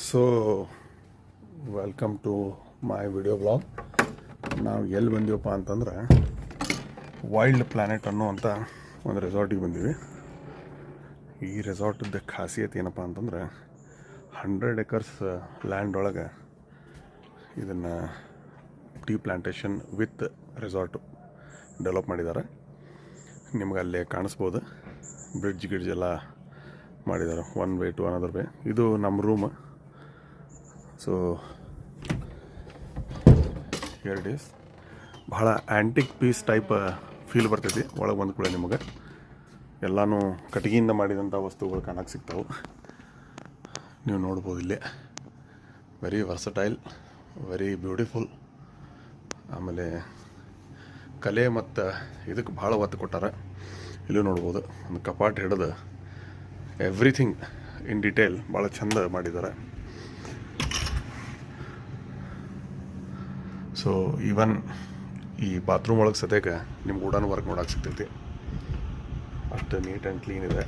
So welcome to my video blog. ನಾವು ಎಲ್ಲಿ ಬಂದೀವಪ್ಪ ಅಂತಂದ್ರೆ ವೈಲ್ಡ್ ಪ್ಲ್ಯಾನೆಟ್ ಅನ್ನುವಂಥ ಒಂದು ರೆಸಾರ್ಟಿಗೆ ಬಂದೀವಿ. ಈ ರೆಸಾರ್ಟದ ಖಾಸಿಯತ್ ಏನಪ್ಪ ಅಂತಂದ್ರೆ 100 acres ಲ್ಯಾಂಡ್ ಒಳಗೆ ಇದನ್ನು tea plantation with resort develop ಮಾಡಿದ್ದಾರೆ. ನಿಮ್ಗೆ ಅಲ್ಲೇ ಕಾಣಿಸ್ಬೋದು, ಬ್ರಿಡ್ಜ್ ಗಿಡ್ಜ್ ಎಲ್ಲ ಮಾಡಿದ್ದಾರೆ, one way to another way. ಇದು ನಮ್ಮ room. So here it is. ಭಾಳ ಆ್ಯಂಟಿಕ್ ಪೀಸ್ ಟೈಪ್ ಫೀಲ್ ಬರ್ತೈತಿ ಒಳಗೆ ಬಂದ ಕೂಡ. ನಿಮಗೆ ಎಲ್ಲನೂ ಕಟ್ಟಿಗೆಯಿಂದ ಮಾಡಿದಂಥ ವಸ್ತುಗಳು ಕಾಣಕ್ಕೆ ಸಿಗ್ತಾವೆ, ನೀವು ನೋಡ್ಬೋದು ಇಲ್ಲೇ. Very versatile, very beautiful. ಆಮೇಲೆ ಕಲೆ ಮತ್ತು ಇದಕ್ಕೆ ಭಾಳ ಒತ್ತು ಕೊಟ್ಟಾರೆ. ಇಲ್ಲೂ ನೋಡ್ಬೋದು, ಒಂದು ಕಪಾಟ್ ಹಿಡಿದು ಎವ್ರಿಥಿಂಗ್ ಇನ್ ಡಿಟೇಲ್ ಭಾಳ ಚಂದ ಮಾಡಿದ್ದಾರೆ. ಸೊ ಈವನ್ ಈ ಬಾತ್ರೂಮ್ ಒಳಗೆ ಸದ್ಯಕ್ಕೆ ನಿಮ್ಗೆ ವುಡನ್ ವರ್ಕ್ ನೋಡೋಕೆ ಸಿಗ್ತೈತಿ. ಅಷ್ಟು ನೀಟ್ ಆ್ಯಂಡ್ ಕ್ಲೀನ್ ಇದೆ.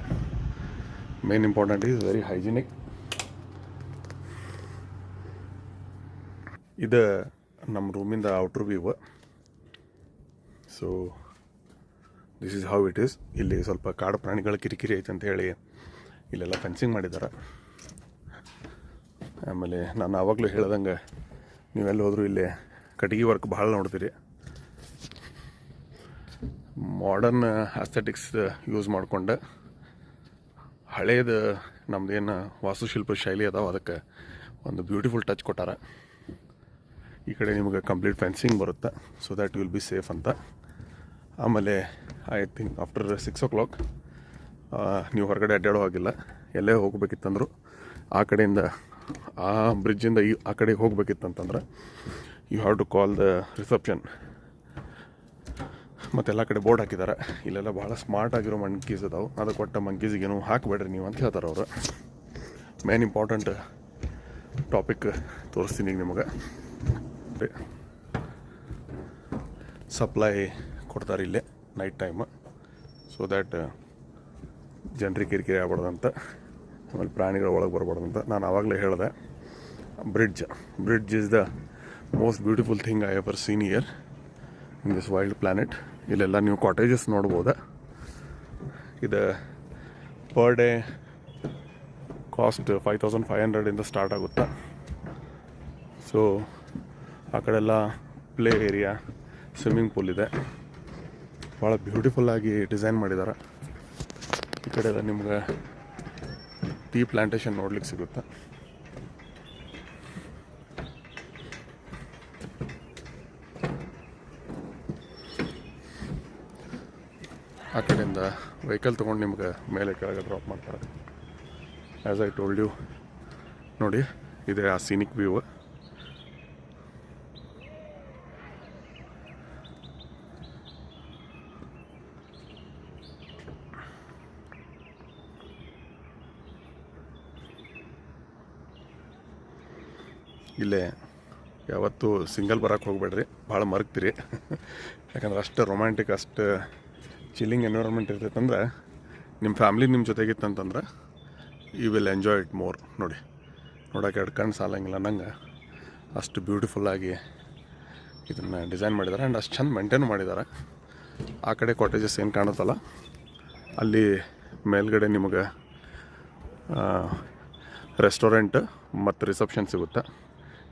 Main important is very hygienic. ಇದು ನಮ್ಮ ರೂಮಿಂದ outer view. So this is how it is. ಇಲ್ಲಿ ಸ್ವಲ್ಪ ಕಾಡು ಪ್ರಾಣಿಗಳ ಕಿರಿಕಿರಿ ಐತೆ ಅಂತ ಹೇಳಿ ಇಲ್ಲೆಲ್ಲ ಫೆನ್ಸಿಂಗ್ ಮಾಡಿದ್ದಾರೆ. ಆಮೇಲೆ ನಾನು ಆವಾಗಲೂ ಹೇಳ್ದಂಗೆ ನೀವೆಲ್ಲಿ ಹೋದರೂ ಇಲ್ಲಿ ಕಟ್ಟಿಗೆ ವರ್ಕ್ ಭಾಳ ನೋಡ್ತೀರಿ. ಮಾಡರ್ನ್ ಆಸ್ಥೆಟಿಕ್ಸ್ ಯೂಸ್ ಮಾಡಿಕೊಂಡು ಹಳೇದು ನಮ್ಮದೇನು ವಾಸ್ತುಶಿಲ್ಪ ಶೈಲಿ ಅದಾವೆ ಅದಕ್ಕೆ ಒಂದು ಬ್ಯೂಟಿಫುಲ್ ಟಚ್ ಕೊಟ್ಟಾರ. ಈ ಕಡೆ ನಿಮಗೆ ಕಂಪ್ಲೀಟ್ ಫೆನ್ಸಿಂಗ್ ಬರುತ್ತೆ, so that will be safe ಅಂತ. ಆಮೇಲೆ ಐ ಥಿಂಕ್ ಆಫ್ಟರ್ 6 o'clock ನೀವು ಹೊರಗಡೆ ಅಡ್ಡಾಡೋ ಹಾಗಿಲ್ಲ. ಎಲ್ಲೇ ಹೋಗ್ಬೇಕಿತ್ತಂದ್ರು ಆ ಕಡೆಯಿಂದ, ಆ ಬ್ರಿಡ್ಜಿಂದ ಆ ಕಡೆಗೆ ಹೋಗ್ಬೇಕಿತ್ತಂತಂದ್ರೆ you have to call the reception. ಮತ್ತೆಲ್ಲ ಕಡೆ ಬೋರ್ಡ್ ಹಾಕಿದ್ದಾರೆ. ಇಲ್ಲೆಲ್ಲ ಭಾಳ ಸ್ಮಾರ್ಟ್ ಆಗಿರೋ ಮಂಕೀಸ್ ಅದಾವೆ, ಅದಕ್ಕೆ ಕೊಟ್ಟ ಮಂಕೀಸಿಗೇನು ಹಾಕಬೇಡ್ರಿ ನೀವು ಅಂತ ಹೇಳ್ತಾರೆ ಅವರು. ಮೇನ್ ಇಂಪಾರ್ಟೆಂಟ್ ಟಾಪಿಕ್ ತೋರಿಸ್ತೀನಿ ಈಗ ನಿಮಗೆ. ಸಪ್ಲೈ ಕೊಡ್ತಾರೆ ಇಲ್ಲೇ ನೈಟ್ ಟೈಮ್, ಸೊ ದ್ಯಾಟ್ ಜನರಿಗೆ ಕಿರಿಕಿರಿ ಆಗ್ಬಾರ್ದಂತ, ಆಮೇಲೆ ಪ್ರಾಣಿಗಳು ಒಳಗೆ ಬರ್ಬಾರ್ದಂತ. ನಾನು ಆವಾಗಲೇ ಹೇಳಿದೆ, bridge is the most beautiful thing I ever seen here in this wild planet. ಇಲ್ಲೆಲ್ಲ ನೀವು ಕಾಟೇಜಸ್ ನೋಡ್ಬೋದು. ಇದು ಪರ್ ಡೇ ಕಾಸ್ಟ್ 5500 ಸ್ಟಾರ್ಟ್ ಆಗುತ್ತೆ. ಸೊ ಆ ಕಡೆಲ್ಲ ಪ್ಲೇ ಏರಿಯಾ, ಸ್ವಿಮ್ಮಿಂಗ್ ಪೂಲ್ ಇದೆ. ಭಾಳ ಬ್ಯೂಟಿಫುಲ್ಲಾಗಿ ಡಿಸೈನ್ ಮಾಡಿದ್ದಾರೆ. ಈ ಕಡೆ ಎಲ್ಲ ನಿಮ್ಗೆ ಟೀ ಪ್ಲ್ಯಾಂಟೇಷನ್ ನೋಡ್ಲಿಕ್ಕೆ ಸಿಗುತ್ತೆ. ಆ ಕಡೆಯಿಂದ ವೆಹಿಕಲ್ ತೊಗೊಂಡು ನಿಮ್ಗೆ ಮೇಲೆ ಕೆಳಗೆ ಡ್ರಾಪ್ ಮಾಡ್ತಾರೆ. ಆ್ಯಸ್ ಐ ಟೋಲ್ಡ್ ಯು, ನೋಡಿ ಇದೆ ಆ ಸೀನಿಕ್ ವ್ಯೂ. ಇಲ್ಲೇ ಯಾವತ್ತೂ ಸಿಂಗಲ್ ಬರೋಕ್ಕೆ ಹೋಗ್ಬೇಡ್ರಿ, ಭಾಳ ಮರಗ್ತೀರಿ. ಯಾಕಂದ್ರೆ ಅಷ್ಟು ರೊಮ್ಯಾಂಟಿಕ್, ಅಷ್ಟು ಚಿಲ್ಲಿಂಗ್ ಎನ್ವಿರಾನ್ಮೆಂಟ್ ಇರ್ತೈತಂದ್ರೆ ನಿಮ್ಮ ಫ್ಯಾಮ್ಲಿ ನಿಮ್ಮ ಜೊತೆಗಿತ್ತಂತಂದ್ರೆ you will enjoy it more. ನೋಡೋಕೆ ಎರಡು ಕಣ್ಣು ಸಾಲಂಗಿಲ್ಲ ನಂಗೆ, ಅಷ್ಟು ಬ್ಯೂಟಿಫುಲ್ಲಾಗಿ ಇದನ್ನು ಡಿಸೈನ್ ಮಾಡಿದ್ದಾರೆ. ಆ್ಯಂಡ್ ಅಷ್ಟು ಚಂದ ಮೇಂಟೈನ್ ಮಾಡಿದ್ದಾರೆ. ಆ ಕಡೆ ಕಾಟೇಜಸ್ ಏನು ಕಾಣುತ್ತಲ್ಲ ಅಲ್ಲಿ ಮೇಲ್ಗಡೆ ನಿಮಗೆ ರೆಸ್ಟೋರೆಂಟ್ ಮತ್ತು ರಿಸೆಪ್ಷನ್ ಸಿಗುತ್ತೆ.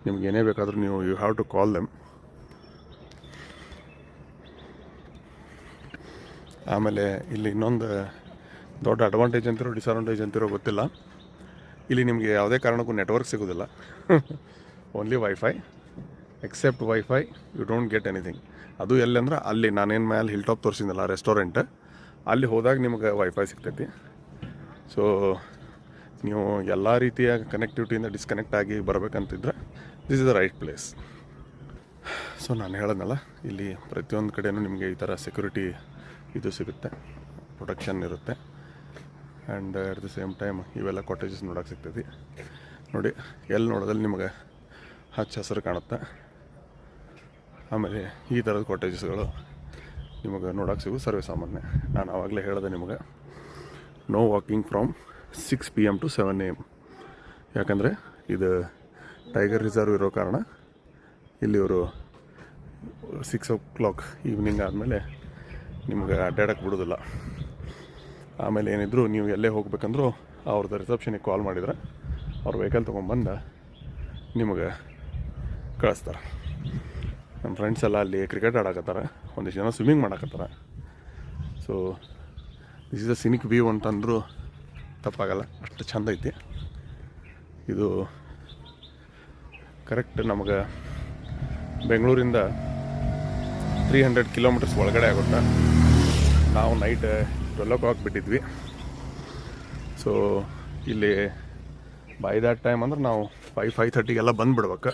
ನಿಮ್ಗೆ ಏನೇ ಬೇಕಾದರೂ ನೀವು you have to call them. ಆಮೇಲೆ ಇಲ್ಲಿ ಇನ್ನೊಂದು ದೊಡ್ಡ ಅಡ್ವಾಂಟೇಜ್ ಅಂತಿರೋ ಡಿಸ್ಅಡ್ವಾಂಟೇಜ್ ಅಂತಿರೋ ಗೊತ್ತಿಲ್ಲ. ಇಲ್ಲಿ ನಿಮಗೆ ಯಾವುದೇ ಕಾರಣಕ್ಕೂ ನೆಟ್ವರ್ಕ್ ಸಿಗೋದಿಲ್ಲ. Only wifi. Except wifi you don't get anything. ಅದು ಎಲ್ಲಿ ಅಂದ್ರೆ ಅಲ್ಲಿ ನಾನೇನು ಮೇಲೆ ಹಿಲ್ ಟಾಪ್ ತೋರಿಸಿದ್ನಲ್ಲ ರೆಸ್ಟೋರೆಂಟ್, ಅಲ್ಲಿ ಹೋದಾಗ ನಿಮಗೆ ವೈಫೈ ಸಿಗ್ತೈತಿ. ಸೊ ನೀವು ಎಲ್ಲ ರೀತಿಯ ಕನೆಕ್ಟಿವಿಟಿಯಿಂದ ಡಿಸ್ಕನೆಕ್ಟ್ ಆಗಿ ಬರಬೇಕಂತಿದ್ರೆ this is the right place. So ನಾನು ಹೇಳೋದಲ್ಲ, ಇಲ್ಲಿ ಪ್ರತಿಯೊಂದು ಕಡೆಯೂ ನಿಮಗೆ ಈ ಥರ ಸೆಕ್ಯೂರಿಟಿ ಇದು ಸಿಗುತ್ತೆ, ಪ್ರೊಟೆಕ್ಷನ್ ಇರುತ್ತೆ. And at the same time ಇವೆಲ್ಲ ಕಾಟೇಜಸ್ ನೋಡೋಕೆ ಸಿಗ್ತೈತಿ. ನೋಡಿ, ಎಲ್ಲಿ ನೋಡೋದಲ್ಲಿ ನಿಮಗೆ ಹಚ್ಚ ಹಸಿರು ಕಾಣುತ್ತೆ. ಆಮೇಲೆ ಈ ಥರದ ಕಾಟೇಜಸ್ಗಳು ನಿಮಗೆ ನೋಡೋಕೆ ಸಿಗು ಸರ್ವೇ ಸಾಮಾನ್ಯ. ನಾನು ಆವಾಗಲೇ ಹೇಳಿದೆ ನಿಮಗೆ, no walking from 6 PM to 7 AM. ಯಾಕಂದರೆ ಇದು ಟೈಗರ್ ರಿಸರ್ವ್ ಇರೋ ಕಾರಣ ಇಲ್ಲಿ ಇವರು 6 o'clock ಈವ್ನಿಂಗ್ ಆದಮೇಲೆ ನಿಮ್ಗೆ ಅಡ್ಡಾಡಕ್ಕೆ ಬಿಡೋದಿಲ್ಲ. ಆಮೇಲೆ ಏನಿದ್ರು ನೀವು ಎಲ್ಲೇ ಹೋಗ್ಬೇಕಂದ್ರೂ ಅವ್ರದ್ದು ರಿಸೆಪ್ಷನಿಗೆ ಕಾಲ್ ಮಾಡಿದ್ರೆ ಅವ್ರ ವೆಹಿಕಲ್ ತೊಗೊಂಬಂದು ನಿಮಗೆ ಕಳಿಸ್ತಾರೆ. ನಮ್ಮ ಫ್ರೆಂಡ್ಸ್ ಎಲ್ಲ ಅಲ್ಲಿ ಕ್ರಿಕೆಟ್ ಆಡಕತ್ತಾರೆ, ಒಂದಿಷ್ಟು ಜನ ಸ್ವಿಮ್ಮಿಂಗ್ ಮಾಡಕತ್ತಾರೆ. So this is a scenic view ಅಂತಂದರೂ ತಪ್ಪಾಗಲ್ಲ, ಅಷ್ಟು ಚೆಂದ ಐತಿ. ಇದು ಕರೆಕ್ಟ್ ನಮಗೆ ಬೆಂಗಳೂರಿಂದ 300 kilometers ಒಳಗಡೆ ಆಗುತ್ತೆ. ನಾವು ನೈಟ್ 12 o'clock ಬಿಟ್ಟಿದ್ವಿ. ಸೊ ಇಲ್ಲಿ ಬೈ ದ್ಯಾಟ್ ಟೈಮ್ ಅಂದ್ರೆ ನಾವು 5:30 ಬಂದುಬಿಡ್ಬೇಕು.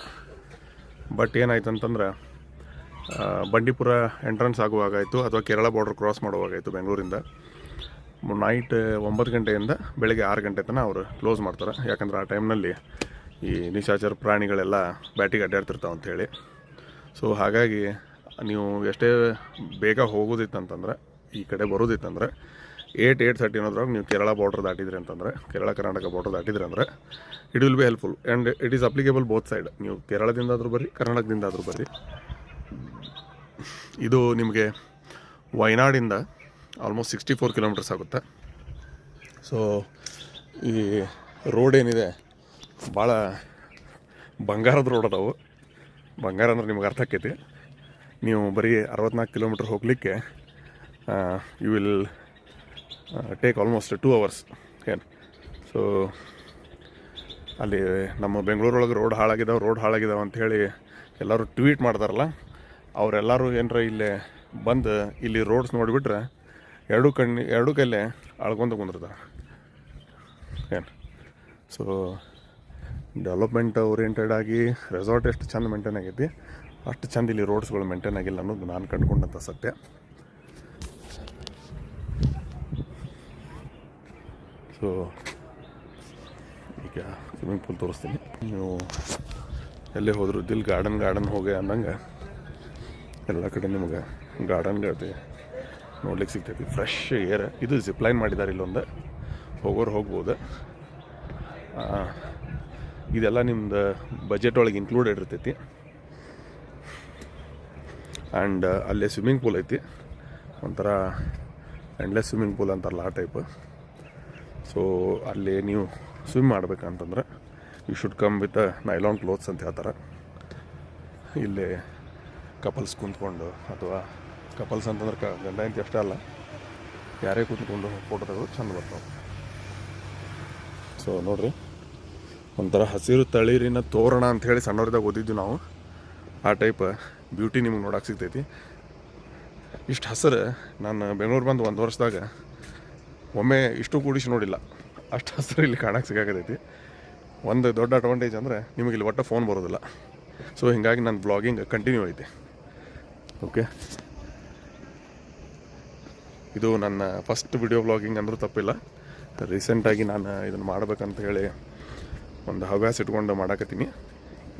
ಬಟ್ ಏನಾಯ್ತು ಅಂತಂದ್ರೆ ಬಂಡೀಪುರ ಎಂಟ್ರೆನ್ಸ್ ಆಗುವಾಗಾಯಿತು ಅಥವಾ ಕೇರಳ ಬಾರ್ಡ್ರ್ ಕ್ರಾಸ್ ಮಾಡುವಾಗಾಯಿತು ಬೆಂಗಳೂರಿಂದ. ನೈಟ್ 9 ಗಂಟೆಯಿಂದ ಬೆಳಗ್ಗೆ 6 ಗಂಟೆ ತನಕ ಅವರು ಕ್ಲೋಸ್ ಮಾಡ್ತಾರೆ. ಯಾಕಂದ್ರೆ ಆ ಟೈಮ್ನಲ್ಲಿ ಈ ನಿಶಾಚರ ಪ್ರಾಣಿಗಳೆಲ್ಲ ಬ್ಯಾಟಿಗೆ ಅಡ್ಡಾಡ್ತಿರ್ತಾವೆ ಅಂಥೇಳಿ. ಸೊ ಹಾಗಾಗಿ ನೀವು ಎಷ್ಟೇ ಬೇಗ ಹೋಗೋದಿತ್ತಂತಂದ್ರೆ, ಈ ಕಡೆ ಬರೋದಿತ್ತಂದ್ರೆ 8:30 ಅನ್ನೋದ್ರಾಗ ನೀವು ಕೇರಳ ಬಾರ್ಡ್ರ್ ದಾಟಿದ್ರಿ ಅಂತಂದರೆ, ಕೇರಳ ಕರ್ನಾಟಕ ಬಾರ್ಡ್ರ್ ದಾಟಿದ್ರಿ ಅಂದರೆ it will be helpful and it is applicable both side. ನೀವು ಕೇರಳದಿಂದಾದರೂ ಬರ್ರಿ, ಕರ್ನಾಟಕದಿಂದಾದರೂ ಬರ್ರಿ. ಇದು ನಿಮಗೆ ವಯನಾಡಿಂದ ಆಲ್ಮೋಸ್ಟ್ 64 kilometers ಆಗುತ್ತೆ. ಸೊ ಈ ರೋಡ್ ಏನಿದೆ ಭಾಳ ಬಂಗಾರದ ರೋಡ್ ಅದಾವು. ಬಂಗಾರ ಅಂದ್ರೆ ನಿಮ್ಗೆ ಅರ್ಥ ಆಕೈತಿ. ನೀವು ಬರೀ 64 kilometers ಹೋಗಲಿಕ್ಕೆ you will take almost 2 hours ಏನು. ಸೊ ಅಲ್ಲಿ ನಮ್ಮ ಬೆಂಗಳೂರೊಳಗೆ ರೋಡ್ ಹಾಳಾಗಿದ್ದಾವೆ ಅಂಥೇಳಿ ಎಲ್ಲರೂ ಟ್ವೀಟ್ ಮಾಡ್ತಾರಲ್ಲ, ಅವರೆಲ್ಲರೂ ಏನರ ಇಲ್ಲೇ ಬಂದು ಇಲ್ಲಿ ರೋಡ್ಸ್ ನೋಡಿಬಿಟ್ರೆ ಎರಡೂ ಕೈಲೇ ಅಳ್ಕೊಂತ ಕುಂದಿರ್ತಾರೆ ಏನು. ಸೊ ಡೆವಲಪ್ಮೆಂಟ್ ಓರಿಯೆಂಟೆಡ್ ಆಗಿ ರೆಸಾರ್ಟ್ ಎಷ್ಟು ಚೆಂದ ಮೇಂಟೈನ್ ಆಗೈತಿ, ಅಷ್ಟು ಚೆಂದ ಇಲ್ಲಿ ರೋಡ್ಸ್ಗಳು ಮೇಂಟೈನ್ ಆಗಿಲ್ಲ ಅನ್ನೋದು ನಾನು ಕಂಡುಕೊಂಡಂಥ ಸತ್ಯ. ಸೊ ಈಗ ಸ್ವಿಮ್ಮಿಂಗ್ ಪೂಲ್ ತೋರಿಸ್ತೀನಿ. ನೀವು ಎಲ್ಲೇ ಹೋದ್ರು ದಿಲ್ ಗಾರ್ಡನ್ ಹೋಗಿ ಅಂದಂಗೆ ಎಲ್ಲ ಕಡೆ ನಿಮಗೆ ಗಾರ್ಡನ್ಗಳೈತಿ ನೋಡ್ಲಿಕ್ಕೆ ಸಿಗ್ತೈತಿ. Fresh air. ಇದು ಜಿಪ್ಲೈನ್ ಮಾಡಿದ್ದಾರೆ ಇಲ್ಲೊಂದು, ಹೋಗೋರು ಹೋಗ್ಬೋದು. ಇದೆಲ್ಲ ನಿಮ್ದು ಬಜೆಟ್ ಒಳಗೆ ಇನ್ಕ್ಲೂಡೆಡ್ ಇರ್ತೈತಿ. ಆ್ಯಂಡ್ ಅಲ್ಲೇ ಸ್ವಿಮ್ಮಿಂಗ್ ಪೂಲ್ ಐತಿ, ಒಂಥರ ಎಂಡ್ಲೆಸ್ ಸ್ವಿಮ್ಮಿಂಗ್ ಪೂಲ್ ಅಂತಾರಲ್ಲ ಆ ಟೈಪ್. ಸೊ ಅಲ್ಲಿ ನೀವು ಸ್ವಿಮ್ ಮಾಡ್ಬೇಕಂತಂದ್ರೆ you should come with nylon clothes ಅಂತ ಹೇಳ್ತಾರೆ. ಇಲ್ಲಿ ಕಪಲ್ಸ್ ಕುಂತ್ಕೊಂಡು, ಅಥವಾ ಕಪಲ್ಸ್ ಅಂತಂದ್ರೆ ಗಂಡ ಹೆಂಡತಿ ಅಷ್ಟೇ ಅಲ್ಲ, ಯಾರೇ ಕುಂತ್ಕೊಂಡು ಫೋಟೋ ತೆಗೆದು ಚೆಂದ ಬರ್ತಾವೆ. ಸೊ ನೋಡಿರಿ, ಒಂಥರ ಹಸಿರು ತಳಿರಿನ ತೋರಣ ಅಂಥೇಳಿ ಸಣ್ಣವ್ರದಾಗ ಓದಿದ್ವಿ ನಾವು. ಆ ಟೈಪ್ ಬ್ಯೂಟಿ ನಿಮ್ಗೆ ನೋಡೋಕೆ ಸಿಗ್ತೈತಿ. ಇಷ್ಟು ಹಸಿರು ನಾನು ಬೆಂಗಳೂರು ಬಂದು 1 ವರ್ಷದಾಗ ಒಮ್ಮೆ ಇಷ್ಟು ಕೂಡಿಸಿ ನೋಡಿಲ್ಲ. ಅಷ್ಟು ಹಸಿರು ಇಲ್ಲಿ ಕಾಣಕ್ಕೆ ಸಿಗಾಕತೈತಿ. ಒಂದು ದೊಡ್ಡ ಅಡ್ವಾಂಟೇಜ್ ಅಂದರೆ ನಿಮಗೆ ಇಲ್ಲಿ ಒಟ್ಟು ಫೋನ್ ಬರೋದಿಲ್ಲ. ಸೊ ಹೀಗಾಗಿ ನನ್ನ ಬ್ಲಾಗಿಂಗ್ ಕಂಟಿನ್ಯೂ ಐತಿ. ಓಕೆ, ಇದು ನನ್ನ ಫಸ್ಟ್ ವಿಡಿಯೋ ಬ್ಲಾಗಿಂಗ್ ಅಂದರೂ ತಪ್ಪಿಲ್ಲ. ರೀಸೆಂಟಾಗಿ ನಾನು ಇದನ್ನು ಮಾಡ್ಬೇಕಂತ ಹೇಳಿ ಒಂದು ಹವ್ಯಾಸ ಇಟ್ಕೊಂಡು ಮಾಡಾಕತ್ತೀನಿ.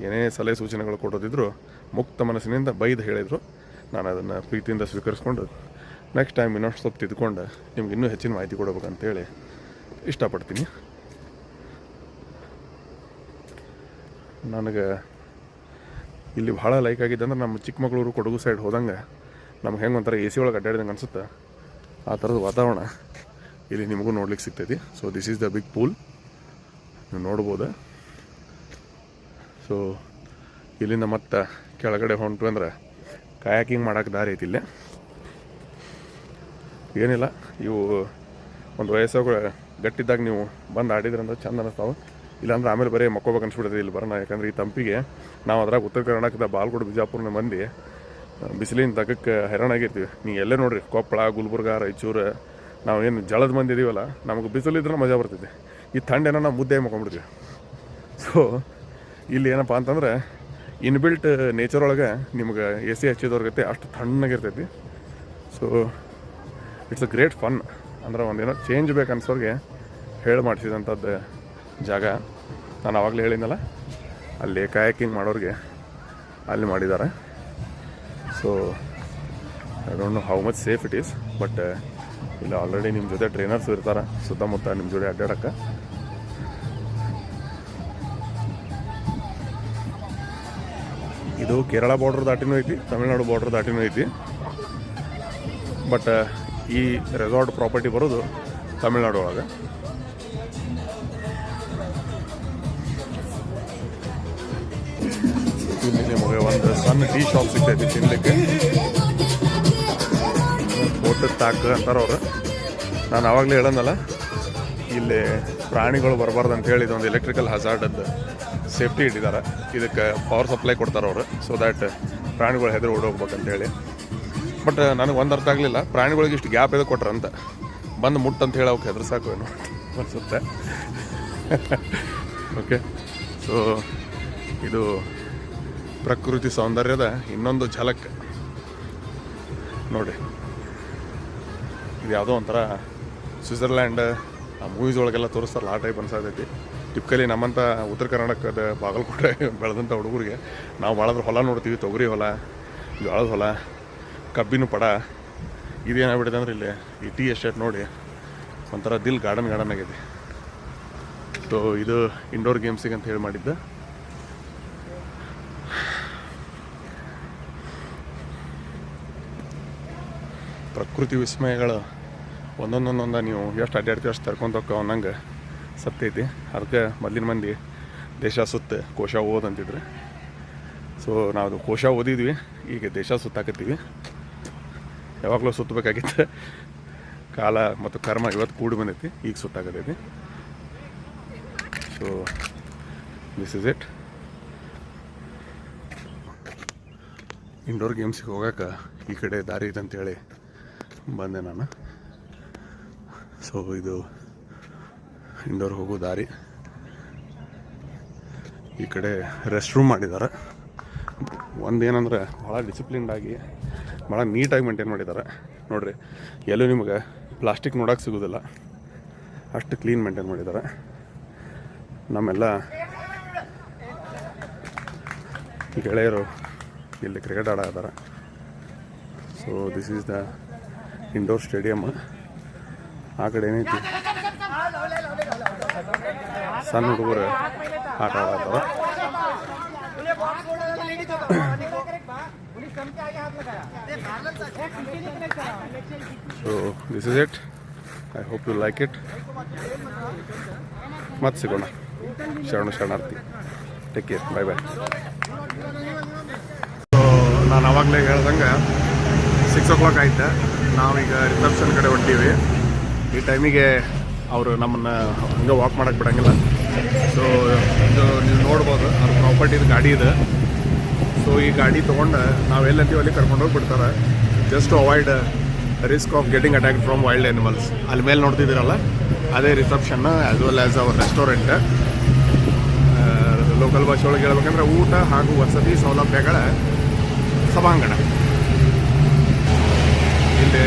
ಏನೇ ಸಲಹೆ ಸೂಚನೆಗಳು ಕೊಡೋದಿದ್ರು ಮುಕ್ತ ಮನಸ್ಸಿನಿಂದ ಬೈದು ಹೇಳಿದರು. ನಾನು ಅದನ್ನು ಪ್ರೀತಿಯಿಂದ ಸ್ವೀಕರಿಸ್ಕೊಂಡು ನೆಕ್ಸ್ಟ್ ಟೈಮ್ ಇನ್ನೊಂದು ಸ್ವಲ್ಪ ತಿದ್ಕೊಂಡು ನಿಮ್ಗೆ ಇನ್ನೂ ಹೆಚ್ಚಿನ ಮಾಹಿತಿ ಕೊಡಬೇಕಂತೇಳಿ ಇಷ್ಟಪಡ್ತೀನಿ. ನನಗೆ ಇಲ್ಲಿ ಭಾಳ ಲೈಕ್ ಆಗಿದೆ ಅಂದ್ರೆ ನಮ್ಮ ಚಿಕ್ಕಮಗಳೂರು ಕೊಡಗು ಸೈಡ್ ಹೋದಂಗೆ ನಮ್ಗೆ ಹೆಂಗೆ ಒಂಥರ AC ಒಳಗೆ ಅಡ್ಡಾಡಿದಂಗೆ ಅನಿಸುತ್ತೆ. ಆ ಥರದ ವಾತಾವರಣ ಇಲ್ಲಿ ನಿಮಗೂ ನೋಡ್ಲಿಕ್ಕೆ ಸಿಗ್ತೈತಿ. So this is the big pool, ನೀವು ನೋಡ್ಬೋದು. ಸೊ ಇಲ್ಲಿಂದ ಮತ್ತೆ ಕೆಳಗಡೆ ಹೊಂಟು ಅಂದ್ರೆ ಕಯಾಕಿಂಗ್ ಮಾಡೋಕೆ ದಾರಿ ಐತಿ ಇಲ್ಲೇ. ಏನಿಲ್ಲ, ಇವು ಒಂದು ವಯಸ್ಸಾಗ ಗಟ್ಟಿದ್ದಾಗ ನೀವು ಬಂದು ಆಡಿದ್ರಂದ್ರೆ ಚಂದ ಅನ್ನಿಸ್ತಾವೆ. ಇಲ್ಲಾಂದ್ರೆ ಆಮೇಲೆ ಬರೀ ಮಕ್ಕೋಬೇಕು ಅನ್ಸ್ಬಿಡ್ತದೆ ಇಲ್ಲಿ ಬರೋಣ. ಯಾಕಂದ್ರೆ ಈ ತಂಪಿಗೆ ನಾವು ಅದ್ರಾಗ ಉತ್ತರ ಕರ್ನಾಟಕದ ಬಾಲ್ಕೋಟ್ ಬಿಜಾಪುರನ ಮಂದಿ ಬಿಸಿಲಿನ ತಗಕ್ಕೆ ಹೈರಾಣಾಗಿರ್ತೀವಿ. ನೀವು ಎಲ್ಲೇ ನೋಡಿರಿ, ಕೊಪ್ಪಳ, ಗುಲ್ಬರ್ಗ, ರಾಯಚೂರು, ನಾವು ಏನು ಜಳದ ಮಂದಿ ಇದೀವಲ್ಲ, ನಮಗೆ ಬಿಸಿಲಿದ್ರೆ ಮಜಾ ಬರ್ತೈತಿ. ಈ ಥಂಡೇನೋ ನಾವು ಮುದ್ದೆ ಮಕ್ಕೊಂಬಿಡ್ತೀವಿ. ಸೊ ಇಲ್ಲಿ ಏನಪ್ಪ ಅಂತಂದ್ರೆ ಇನ್ಬಿಲ್ಟ್ ನೇಚರ್ ಒಳಗೆ ನಿಮ್ಗೆ AC ಹಚ್ಚಿದವ್ರಿಗೆ ಅಷ್ಟು ತಣ್ಣಗಿರ್ತೈತಿ. So it's a great fun. ಅಂದ್ರೆ ಒಂದೇನೋ ಚೇಂಜ್ ಬೇಕು ಅನ್ಸೋರಿಗೆ ಹೇಳಿ ಮಾಡಿಸಿದಂಥದ್ದು ಜಾಗ. ನಾನು ಆವಾಗಲೇ ಹೇಳಿದ್ನಲ್ಲ, ಅಲ್ಲಿ ಕಯಾಕಿಂಗ್ ಮಾಡೋರಿಗೆ ಅಲ್ಲಿ ಮಾಡಿದ್ದಾರೆ. So I don't know how much safe it is, but ಇಲ್ಲಿ ಆಲ್ರೆಡಿ ನಿಮ್ಮ ಜೊತೆ ಟ್ರೈನರ್ಸ್ ಇರ್ತಾರೆ ಸುತ್ತಮುತ್ತ ನಿಮ್ಮ ಜೊತೆ ಅಡ್ಡಾಡೋಕ್ಕೆ. ಇದು ಕೇರಳ ಬಾರ್ಡ್ರ್ ದಾಟಿನೂ ಐತಿ, ತಮಿಳ್ನಾಡು ಬಾರ್ಡ್ರ್ ದಾಟಿನೂ ಐತಿ. ಬಟ್ ಈ ರೆಸಾರ್ಟ್ ಪ್ರಾಪರ್ಟಿ ಬರೋದು ತಮಿಳ್ನಾಡು ಒಳಗೆ. ಇಲ್ಲಿ ನಿಮಗೆ ಒಂದು ಸಣ್ಣ ಟೀ ಶಾಪ್ ಸಿಗ್ತೈತಿ ತಿನ್ನಲಿಕ್ಕೆ. ಊಟದ ತಾಕ ಅಂತಾರೆ ಅವರು. ನಾನು ಆವಾಗಲೇ ಹೇಳೋನಲ್ಲ, ಇಲ್ಲಿ ಪ್ರಾಣಿಗಳು ಬರಬಾರ್ದು ಅಂತ ಹೇಳಿ ಇದೊಂದು ಎಲೆಕ್ಟ್ರಿಕಲ್ ಹಜಾರ್ಡದ್ದು ಸೇಫ್ಟಿ ಇಟ್ಟಿದ್ದಾರೆ. ಇದಕ್ಕೆ ಪವರ್ ಸಪ್ಲೈ ಕೊಡ್ತಾರೆ ಅವರು, ಸೊ ದ್ಯಾಟ್ ಪ್ರಾಣಿಗಳು ಹೆದರು ಓಡೋಗ್ಬೇಕಂತೇಳಿ. ಬಟ್ ನನಗೆ ಒಂದು ಅರ್ಥ ಆಗಲಿಲ್ಲ, ಪ್ರಾಣಿಗಳಿಗೆ ಇಷ್ಟು ಗ್ಯಾಪ್ ಎದು ಕೊಟ್ರಂತ. ಬಂದು ಮುಟ್ಟಂತ ಹೇಳಿ ಅವಕ್ಕೆ ಹೆದರು ಸಾಕು ಏನು ಅನಿಸುತ್ತೆ. ಓಕೆ, ಸೊ ಇದು ಪ್ರಕೃತಿ ಸೌಂದರ್ಯದ ಇನ್ನೊಂದು ಝಲಕ್ ನೋಡಿ. ಇದು ಯಾವುದೋ ಒಂಥರ ಸ್ವಿಟ್ಜರ್ಲ್ಯಾಂಡ್ ಆ ಮೂವೀಸ್ ಒಳಗೆಲ್ಲ ತೋರಿಸ್ತಾರಲ್ಲ, ಆ ಟೈಪ್ ಅನ್ಸಾತೈತಿ. ಟಿಪ್ಕಲಿ ನಮ್ಮಂಥ ಉತ್ತರ ಕರ್ನಾಟಕದ ಬಾಗಲಕೋಟೆ ಬೆಳೆದಂಥ ಹುಡುಗರಿಗೆ ನಾವು ಭಾಳಾದ್ರೆ ಹೊಲ ನೋಡ್ತೀವಿ, ತೊಗರಿ ಹೊಲ, ಜೋಳದ ಹೊಲ, ಕಬ್ಬಿನ ಪಡ. ಇದೇನಾಗ್ಬಿಟ್ಟಿದೆ ಅಂದ್ರೆ ಇಲ್ಲಿ ಈ ಟೀ ಎಸ್ಟೇಟ್ ನೋಡಿ ಒಂಥರ ದಿಲ್ ಗಾರ್ಡನ್ ಆಗೈತಿ. ಸೊ ಇದು ಇಂಡೋರ್ ಗೇಮ್ಸಿಗೆ ಅಂತ ಹೇಳಿ ಮಾಡಿದ್ದ. ಪ್ರಕೃತಿ ವಿಸ್ಮಯಗಳು ಒಂದೊಂದೊಂದೊಂದು ನೀವು ಎಷ್ಟು ಅಡ್ಡಾಡ್ತೀವಿ ಅಷ್ಟು ತರ್ಕೊಂತ ಹೋಗ್ತಾವ ಅನ್ನಂಗೆ ಸತ್ತೈತಿ. ಅದಕ್ಕೆ ಮೊದಲಿನ ಮಂದಿ ದೇಶ ಸುತ್ತ ಕೋಶ ಓದಂತಿದ್ರು. ಸೊ ನಾವು ಕೋಶ ಓದಿದ್ವಿ, ಈಗ ದೇಶ ಸುತ್ತಾಕತ್ತೀವಿ. ಯಾವಾಗಲೂ ಸುತ್ತಬೇಕಾಗಿತ್ತು. ಕಾಲ ಮತ್ತು ಕರ್ಮ ಇವತ್ತು ಕೂಡಿ ಬಂದೈತಿ, ಈಗ ಸುತ್ತಾಕತೈತಿ. So this is it. Indoor ಗೇಮ್ಸಿಗೆ ಹೋಗೋಕೆ ಈ ಕಡೆ ದಾರಿ ಇದೆ ಅಂತೇಳಿ ಬಂದೆ ನಾನು. ಸೊ ಇದು ಇಂಡೋರ್ ಹೋಗೋ ದಾರಿ. ಈ ಕಡೆ ರೆಸ್ಟ್ ರೂಮ್ ಮಾಡಿದ್ದಾರೆ. ಒಂದೇನಂದ್ರೆ ಭಾಳ ಡಿಸಿಪ್ಲಿನ್ಡಾಗಿ ಭಾಳ ನೀಟಾಗಿ ಮೇಂಟೈನ್ ಮಾಡಿದ್ದಾರೆ ನೋಡಿರಿ. ಎಲ್ಲೂ ನಿಮಗೆ ಪ್ಲಾಸ್ಟಿಕ್ ನೋಡೋಕೆ ಸಿಗೋದಿಲ್ಲ, ಅಷ್ಟು ಕ್ಲೀನ್ ಮೇಂಟೈನ್ ಮಾಡಿದ್ದಾರೆ. ನಮ್ಮೆಲ್ಲ ಗೆಳೆಯರು ಇಲ್ಲಿ ಕ್ರಿಕೆಟ್ ಆಡೋದಾರ. So this is the indoor stadium. ಆ ಕಡೆ ಏನೈತಿ ಸಣ್ಣ ಹುಡುಗರು ಆಟ ಆಡತ್ತಾರ. So this is it. I hope you like it. ಮತ್ತೆ ಸಿಗೋಣ. ಶರಣಾರ್ಥಿ. Take care. Bye bye. So ನಾನು ಆವಾಗಲೇ ಹೇಳ್ದಂಗೆ 6 o'clock ಆಯ್ತು. ನಾವೀಗ ರಿಸೆಪ್ಷನ್ ಕಡೆ ಹೊಂಟೀವಿ. ಈ ಟೈಮಿಗೆ ಅವರು ನಮ್ಮನ್ನು ಹಂಗೆ ವಾಕ್ ಮಾಡೋಕ್ಕೆ ಬಿಡೋಂಗಿಲ್ಲ. ಸೊ ಇದು ನೀವು ನೋಡ್ಬೋದು, ಅವ್ರ ಪ್ರಾಪರ್ಟಿದು ಗಾಡಿ ಇದೆ. ಸೊ ಈ ಗಾಡಿ ತೊಗೊಂಡು ನಾವು ಎಲ್ಲಂತೀವಿ ಅಲ್ಲಿ ಕರ್ಕೊಂಡೋಗಿ ಬಿಡ್ತಾರೆ, just to avoid risk of getting attacked from wild animals. ಅಲ್ಲಿ ಮೇಲೆ ನೋಡ್ತಿದ್ದೀರಲ್ಲ, ಅದೇ reception as well as our restaurant. Local ಭಾಷೆ ಒಳಗೆ ಹೇಳ್ಬೇಕಂದ್ರೆ ಊಟ ಹಾಗೂ ವಸತಿ ಸೌಲಭ್ಯಗಳ ಸಭಾಂಗಣ. ಇಲ್ಲಿ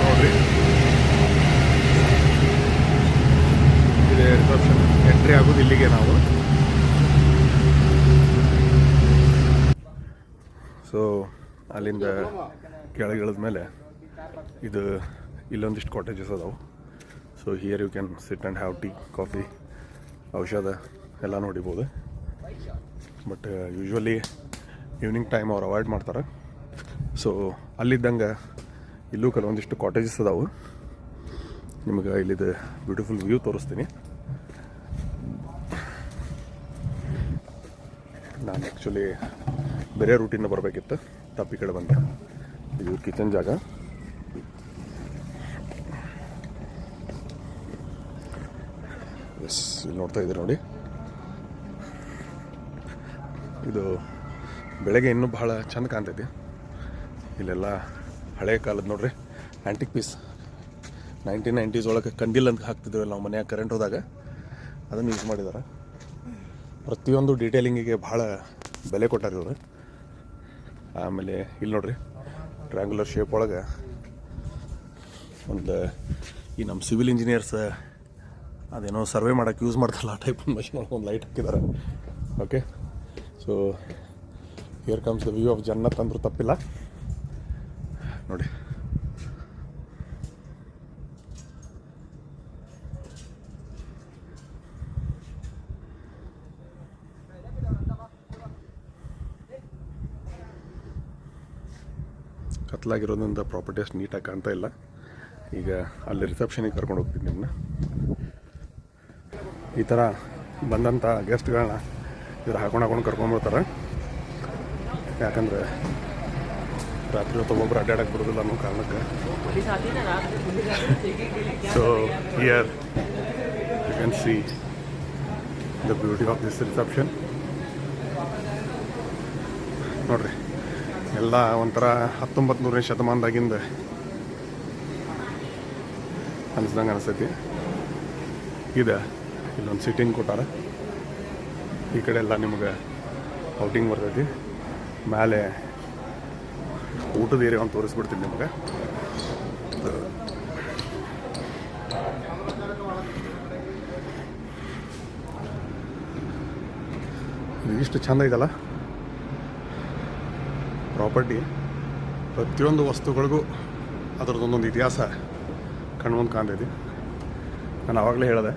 ನೋಡ್ರಿ, ಇದೆ ರಿಸೆಪ್ಷನ್. ಎಂಟ್ರಿ ಆಗೋದು ಇಲ್ಲಿಗೆ ನಾವು. ಸೊ ಅಲ್ಲಿಂದ ಕೆಳಗೆ ಇಳಿದ ಮೇಲೆ ಇದು ಇಲ್ಲೊಂದಿಷ್ಟು ಕಾಟೇಜಸ್ ಅದಾವೆ. So here you can sit and have tea, coffee, ಔಷಧ ಎಲ್ಲ ನೋಡಿಬೋದು. ಬಟ್ ಯೂಶ್ವಲಿ ಈವ್ನಿಂಗ್ ಟೈಮ್ ಅವ್ರು ಅವಾಯ್ಡ್ ಮಾಡ್ತಾರೆ. ಸೊ ಅಲ್ಲಿದ್ದಂಗೆ ಇಲ್ಲೂ ಕೆಲವೊಂದಿಷ್ಟು ಕಾಟೇಜಸ್ ಅದಾವೆ. ನಿಮಗೆ ಇಲ್ಲಿದು ಬ್ಯೂಟಿಫುಲ್ ವ್ಯೂ ತೋರಿಸ್ತೀನಿ. ನಾನು ಆ್ಯಕ್ಚುಲಿ ಬೇರೆ ರೂಟಿಂದ ಬರಬೇಕಿತ್ತು, ತಪ್ಪಿ ಕಡೆ ಬಂದೆ. ಇದು ಕಿಚನ್ ಜಾಗ. ಎಸ್, ಇಲ್ಲಿ ನೋಡ್ತಾ ಇದ್ದೀರಿ ನೋಡಿ. ಇದು ಬೆಳಗ್ಗೆ ಇನ್ನೂ ಭಾಳ ಚಂದ ಕಾಣ್ತೈತಿ. ಇಲ್ಲೆಲ್ಲ ಹಳೆ ಕಾಲದ ನೋಡ್ರಿ, ಆ್ಯಂಟಿಕ್ ಪೀಸ್. 1990s ಒಳಗೆ ಕಂದಿಲ್ ಅಂತ ಹಾಕ್ತಿದ್ವಿ ನಾವು ಮನ್ಯಾಗ ಕರೆಂಟ್ ಹೋದಾಗ, ಅದನ್ನು ಯೂಸ್ ಮಾಡಿದ್ದಾರೆ. ಪ್ರತಿಯೊಂದು ಡೀಟೇಲಿಂಗಿಗೆ ಭಾಳ ಬೆಲೆ ಕೊಟ್ಟಾರೆ ಇವರು. ಆಮೇಲೆ ಇಲ್ಲಿ ನೋಡ್ರಿ, ಟ್ರ್ಯಾಂಗ್ಯುಲರ್ ಶೇಪ್ ಒಳಗೆ ಒಂದು ಈ ನಮ್ಮ ಸಿವಿಲ್ ಇಂಜಿನಿಯರ್ಸ್ ಅದೇನೋ ಸರ್ವೆ ಮಾಡೋಕ್ಕೆ ಯೂಸ್ ಮಾಡ್ತಾರಲ್ಲ ಆ ಟೈಪ್ ಮಷಿನ್ ಒಳಗೆ ಒಂದು ಲೈಟ್ ಹಾಕಿದ್ದಾರೆ. Okay, so here comes the view of Jannat ಅಂದ್ರೂ ತಪ್ಪಿಲ್ಲ ನೋಡಿ. ಕತ್ಲಾಗಿರೋದ್ರಿಂದ ಪ್ರಾಪರ್ಟಿ ಅಷ್ಟು ನೀಟಾಗಿ ಕಾಣ್ತಾ ಇಲ್ಲ. ಈಗ ಅಲ್ಲಿ ರಿಸೆಪ್ಷನಿಗೆ ಕರ್ಕೊಂಡು ಹೋಗ್ತೀನಿ ನಿಮ್ಮನ್ನ. ಈ ಥರ ಬಂದಂಥ ಗೆಸ್ಟ್ಗಳನ್ನ ಇವ್ರು ಹಾಕೊಂಡು ಕರ್ಕೊಂಡ್ಬರ್ತಾರೆ. ಯಾಕಂದರೆ ರಾತ್ರಿ ಹೊತ್ತು ಒಬ್ಬೊಬ್ರು ಅಡ್ಡಾಡಕ್ಕೆ ಬರೋದಿಲ್ಲ ಅನ್ನೋ ಕಾರಣಕ್ಕೆ. So here you can see the beauty of this reception. ನೋಡ್ರಿ, ಎಲ್ಲ ಒಂಥರ 19ನೇ ಶತಮಾನದಾಗಿಂದ ಅನಿಸ್ದಂಗೆ ಅನಿಸ್ತೈತಿ. ಇದೆ ಇಲ್ಲೊಂದು ಸಿಟ್ಟಿಂಗ್ ಕೊಟ್ಟಾರ. ಈ ಕಡೆ ಎಲ್ಲ ನಿಮ್ಗೆ ಔಟಿಂಗ್ ಬರ್ತೈತಿ. ಮೇಲೆ ಊಟದ ಏರಿಯಾ ಒಂದು ತೋರಿಸ್ಬಿಡ್ತೀನಿ ನಿಮಗೆ. ಇಷ್ಟು ಚೆಂದ ಇದಲ್ಲ ಪ್ರಾಪರ್ಟಿ. ಪ್ರತಿಯೊಂದು ವಸ್ತುಗಳಿಗೂ ಅದರದ್ದೊಂದೊಂದು ಇತಿಹಾಸ ಕಣ್ಮುಂದೆ ಕಾಣ್ತೈತಿ. ನಾನು ಆವಾಗಲೇ ಹೇಳಿದೆ,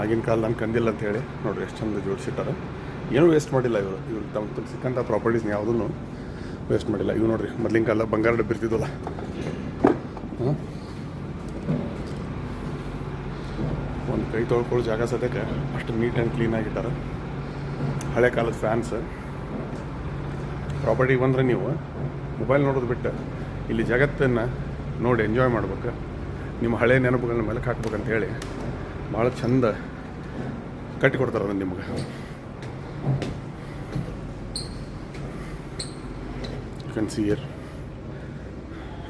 ಆಗಿನ ಕಾಲದಲ್ಲಿ ಕಂದಿಲ್ಲ ಅಂತ ಹೇಳಿ. ನೋಡಿರಿ ಎಷ್ಟು ಚಂದ ಜೋಡಿಸಿಟ್ಟಾರೆ. ಏನೂ ವೇಸ್ಟ್ ಮಾಡಿಲ್ಲ ಇವರು ತಮ್ಮ ಸಿಕ್ಕಂಥ ಪ್ರಾಪರ್ಟೀಸ್ನ ಯಾವುದೂ ವೇಸ್ಟ್ ಮಾಡಿಲ್ಲ. ಇವು ನೋಡಿರಿ, ಮೊದಲಿನ ಕಾಲ ಬಂಗಾರ ಡಬ್ಬಿ ಇರ್ತಿದ್ವಲ್ಲ, ಒಂದು ಕೈ ತೊಳ್ಕೊಳ್ಳೋ ಜಾಗ ಸದ್ಯಕ್ಕೆ ಅಷ್ಟು ನೀಟ್ ಆ್ಯಂಡ್ ಕ್ಲೀನಾಗಿಟ್ಟಾರೆ. ಹಳೆ ಕಾಲದ ಫ್ಯಾನ್ಸ್. ಪ್ರಾಪರ್ಟಿಗೆ ಬಂದರೆ ನೀವು ಮೊಬೈಲ್ ನೋಡೋದು ಬಿಟ್ಟು ಇಲ್ಲಿ ಜಗತ್ತನ್ನು ನೋಡಿ ಎಂಜಾಯ್ ಮಾಡ್ಬೇಕು. ನಿಮ್ಮ ಹಳೆ ನೆನಪುಗಳನ್ನ ಮೆಲಕ್ಕೆ ಹಾಕ್ಬೇಕಂತ ಹೇಳಿ ಭಾಳ ಚಂದ ಕಟ್ಟಿಕೊಡ್ತಾರೆ ಅದನ್ನು ನಿಮಗೆ. You can see here.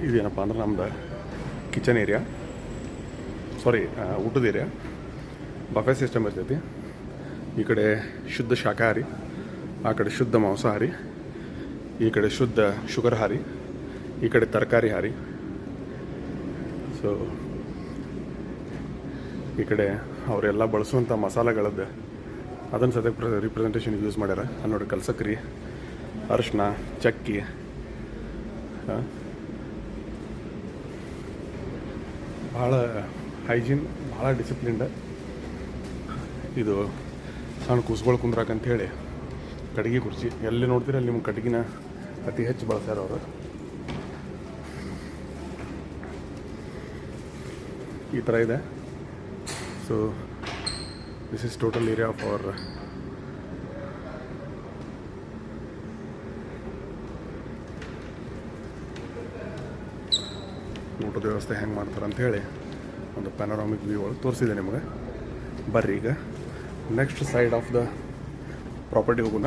ಇದೇನಪ್ಪ ಅಂದ್ರೆ ನಮ್ದು ಕಿಚನ್ ಏರಿಯಾ, ಸಾರಿ ಊಟದ ಏರಿಯಾ. ಬಫೆ ಸಿಸ್ಟಮ್ ಇರ್ತೈತಿ. ಈ ಕಡೆ ಶುದ್ಧ ಶಾಕಾಹಾರಿ, ಆ ಕಡೆ ಶುದ್ಧ ಮಾಂಸಾಹಾರಿ, ಈ ಕಡೆ ಶುದ್ಧ ಶುಗರ್ ಹಾರಿ, ಈ ಕಡೆ ತರಕಾರಿ ಹಾರಿ. ಸೊ ಈ ಕಡೆ ಅವರೆಲ್ಲ ಬಳಸುವಂಥ ಮಸಾಲೆಗಳದ್ದು ಅದನ್ನು ಸದ್ಯಕ್ಕೆ ರಿಪ್ರೆಸೆಂಟೇಷನ್ ಯೂಸ್ ಮಾಡ್ಯಾರ. ಅಲ್ಲಿ ನೋಡಿ, ಕಲ್ಸಕ್ರಿ, ಅರಿಶಿನ, ಚಕ್ಕಿ, ಭಾಳ ಹೈಜೀನ್, ಭಾಳ ಡಿಸಿಪ್ಲಿನ್ಡ್. ಇದು ಸಣ್ಣ ಕೂಸುಗಳು ಕುಂದ್ರಾಕಂಥೇಳಿ ಕಟ್ಗೆ ಕುರ್ಚಿ. ಎಲ್ಲಿ ನೋಡ್ತೀರ ಅಲ್ಲಿ ನಿಮ್ಗೆ ಕಟ್ಗಿನ ಅತಿ ಹೆಚ್ಚು ಬಳಸ್ಯಾರ ಅವರು. ಈ ಥರ ಇದೆ. So this is total area for ಊಟದ ವ್ಯವಸ್ಥೆ ಹೆಂಗೆ ಮಾಡ್ತಾರೆ ಅಂಥೇಳಿ ಒಂದು ಪ್ಯಾನೋರಾಮಿಕ್ ವ್ಯೂ ಒಳಗೆ ತೋರಿಸಿದೆ ನಿಮಗೆ. ಬರ್ರಿ ಈಗ next side of the property ಹೋಗೋಣ.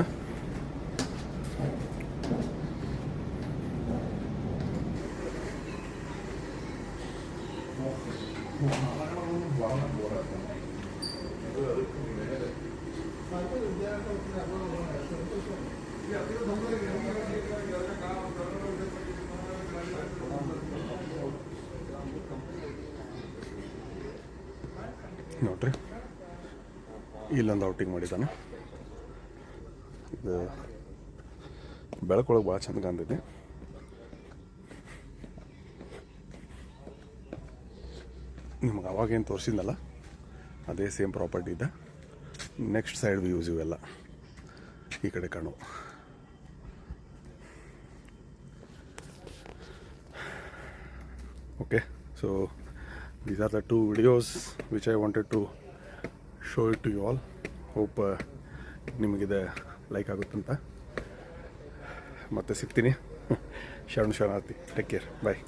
ನೋಡ್ರಿ, ಇಲ್ಲೊಂದು ಔಟಿಂಗ್ ಮಾಡಿದ್ದಾನೆ. ಇದು ಬೆಳಕೊಳಗೆ ಭಾಳ ಚಂದ ಕಾಣ್ತೈತಿ. ನಿಮ್ಗೆ ಅವಾಗೇನು ತೋರಿಸಿದ್ನಲ್ಲ ಅದೇ ಸೇಮ್ ಪ್ರಾಪರ್ಟಿ ಇದೆ. ನೆಕ್ಸ್ಟ್ ಸೈಡ್ ವ್ಯೂಸ್ ಇವೆಲ್ಲ ಈ ಕಡೆ ಕಾಣು. Okay, so these are the two videos which I wanted to show it to you all. Hope ನಿಮಗಿದೆ ಲೈಕ್ ಆಗುತ್ತಂತ. ಮತ್ತೆ ಸಿಗ್ತೀನಿ. ಶರಣಾರ್ಥಿ. Take care. ಬಾಯ್.